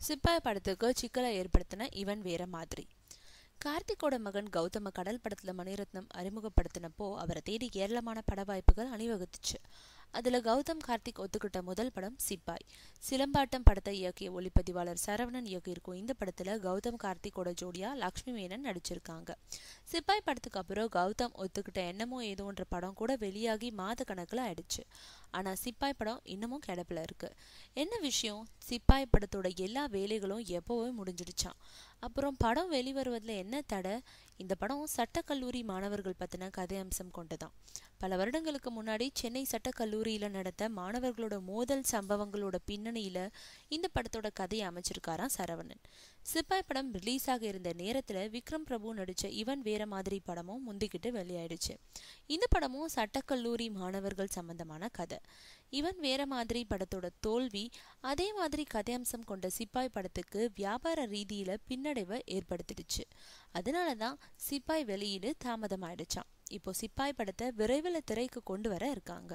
சிப்பாய் படத்துக்கு சிக்கலை ஏற்படுத்தின இவன் வேற மாதிரி. கார்த்திகோட மகன் கௌதம கடல் படத்துல மணிரத்னம் அறிமுகப்படுத்தினப்போ அவரை தேடி ஏராளமான பட வாய்ப்புகள் அணிவகுத்துச்சு. அதுல கௌதம் கார்த்திக் ஒத்துக்கிட்ட முதல் படம் சிப்பாய். சிலம்பாட்டம் படத்தை இயக்கிய ஒளிப்பதிவாளர் சரவணன் இயக்கியிருக்கும் இந்த படத்துல கௌதம் கார்த்திகோட ஜோடியா லக்ஷ்மி மேனன் நடிச்சிருக்காங்க. சிப்பாய் படத்துக்கு அப்புறம் கௌதம் ஒத்துக்கிட்ட என்னமோ ஏதோன்ற படம் கூட வெளியாகி மாத கணக்குல ஆயிடுச்சு. ஆனா சிப்பாய் படம் இன்னமும் கிடப்புல இருக்கு. என்ன விஷயம்? சிப்பாய் படத்தோட எல்லா வேலைகளும் எப்போவே முடிஞ்சிடுச்சான். அப்புறம் படம் வெளிவருவதுல என்ன தடை? இந்த படம் சட்டக்கல்லூரி மாணவர்கள் பத்தின கதை அம்சம் கொண்டதான். பல வருடங்களுக்கு முன்னாடி சென்னை சட்டக்கல்லூரியில நடந்த மாணவர்களோட மோதல் சம்பவங்களோட பின்னணியில இந்த படத்தோட கதையை அமைச்சிருக்காராம் சரவணன். சிப்பாய் படம் ரிலீஸ் ஆக இருந்த நேரத்துல விக்ரம் பிரபு நடிச்ச இவன் வேற மாதிரி படமும் முந்திக்கிட்டு வெளியாயிடுச்சு. இந்த படமும் சட்டக்கல்லூரி மாணவர்கள் சம்பந்தமான கதை. இவன் வேற மாதிரி படத்தோட தோல்வி அதே மாதிரி கதையம்சம் கொண்ட சிப்பாய் படத்துக்கு வியாபார ரீதியில பின்னடைவை ஏற்படுத்திடுச்சு. அதனாலதான் சிப்பாய் வெளியீடு தாமதமாயிடுச்சான். இப்போ சிப்பாய் படத்தை விரைவில் திரைக்கு கொண்டு வர இருக்காங்க.